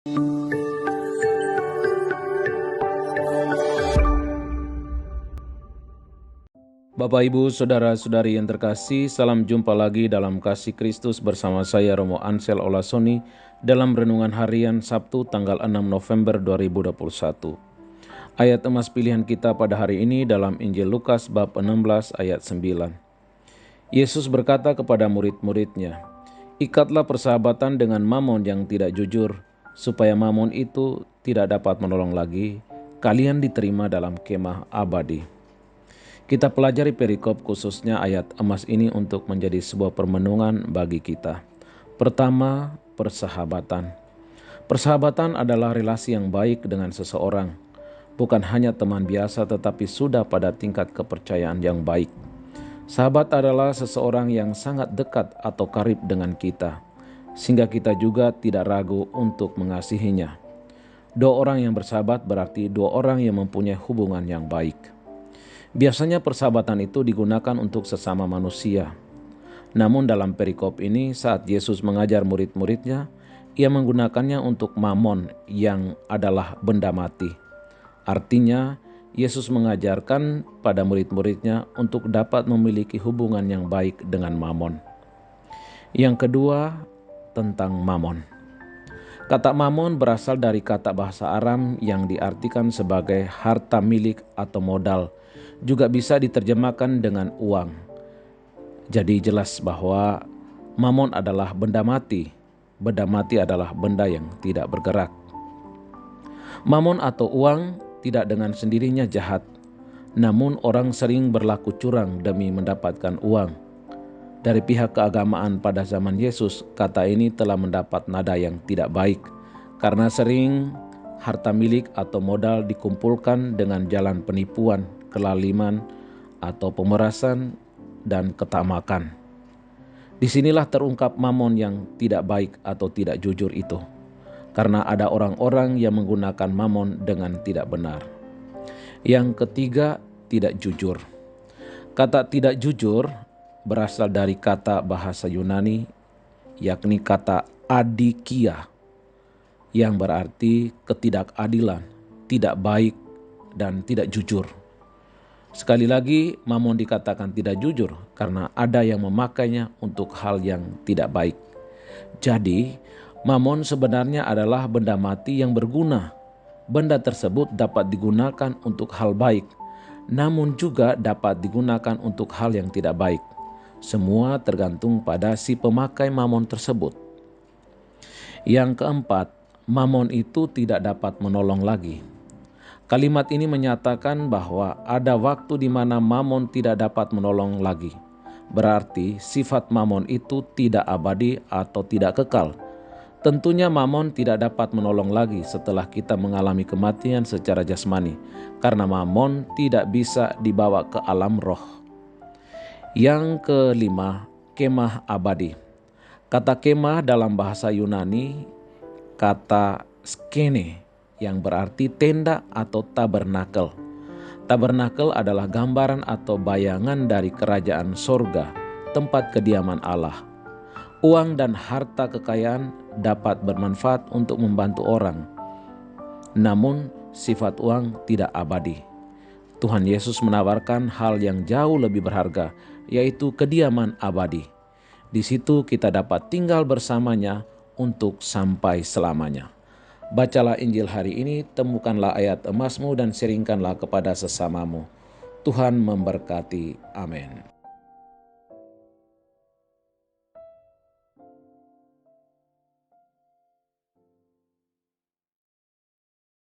Bapak, Ibu, Saudara-saudari yang terkasih, salam jumpa lagi dalam Kasih Kristus bersama saya Romo Ansel Olasoni dalam Renungan Harian Sabtu tanggal 6 November 2021. Ayat emas pilihan kita pada hari ini dalam Injil Lukas bab 16 ayat 9. Yesus berkata kepada murid-muridnya, "Ikatlah persahabatan dengan Mamon yang tidak jujur, supaya Mamon itu tidak dapat menolong lagi, kalian diterima dalam kemah abadi." Kita pelajari perikop khususnya ayat emas ini untuk menjadi sebuah permenungan bagi kita. Pertama, persahabatan. Persahabatan adalah relasi yang baik dengan seseorang, bukan hanya teman biasa tetapi sudah pada tingkat kepercayaan yang baik. Sahabat adalah seseorang yang sangat dekat atau karib dengan kita, sehingga kita juga tidak ragu untuk mengasihinya. Dua orang yang bersahabat berarti dua orang yang mempunyai hubungan yang baik. Biasanya persahabatan itu digunakan untuk sesama manusia. Namun dalam perikop ini saat Yesus mengajar murid-muridnya, ia menggunakannya untuk mamon yang adalah benda mati. Artinya, Yesus mengajarkan pada murid-muridnya untuk dapat memiliki hubungan yang baik dengan mamon. Yang kedua, tentang mamon. Kata mamon berasal dari kata bahasa Aram yang diartikan sebagai harta milik atau modal. Juga bisa diterjemahkan dengan uang. Jadi jelas bahwa mamon adalah benda mati. Benda mati adalah benda yang tidak bergerak. Mamon atau uang tidak dengan sendirinya jahat. Namun orang sering berlaku curang demi mendapatkan uang. Dari pihak keagamaan pada zaman Yesus, kata ini telah mendapat nada yang tidak baik. Karena sering harta milik atau modal dikumpulkan dengan jalan penipuan, kelaliman, atau pemerasan, dan ketamakan. Disinilah terungkap mamon yang tidak baik atau tidak jujur itu. Karena ada orang-orang yang menggunakan mamon dengan tidak benar. Yang ketiga, tidak jujur. Kata tidak jujur berasal dari kata bahasa Yunani, yakni kata adikia, yang berarti ketidakadilan, tidak baik, dan tidak jujur. Sekali lagi, mamon dikatakan tidak jujur karena ada yang memakainya untuk hal yang tidak baik. Jadi, mamon sebenarnya adalah benda mati yang berguna. Benda tersebut dapat digunakan untuk hal baik, namun juga dapat digunakan untuk hal yang tidak baik. Semua tergantung pada si pemakai mamon tersebut. Yang keempat, mamon itu tidak dapat menolong lagi. Kalimat ini menyatakan bahwa ada waktu di mana mamon tidak dapat menolong lagi. Berarti sifat mamon itu tidak abadi atau tidak kekal. Tentunya mamon tidak dapat menolong lagi setelah kita mengalami kematian secara jasmani, karena mamon tidak bisa dibawa ke alam roh. Yang kelima, kemah abadi. Kata kemah dalam bahasa Yunani, kata skene, yang berarti tenda atau tabernakel. Tabernakel adalah gambaran atau bayangan dari kerajaan sorga, tempat kediaman Allah. Uang dan harta kekayaan dapat bermanfaat untuk membantu orang. Namun sifat uang tidak abadi. Tuhan Yesus menawarkan hal yang jauh lebih berharga, yaitu kediaman abadi. Di situ kita dapat tinggal bersamanya untuk sampai selamanya. Bacalah Injil hari ini, temukanlah ayat emasmu dan sharingkanlah kepada sesamamu. Tuhan memberkati. Amin.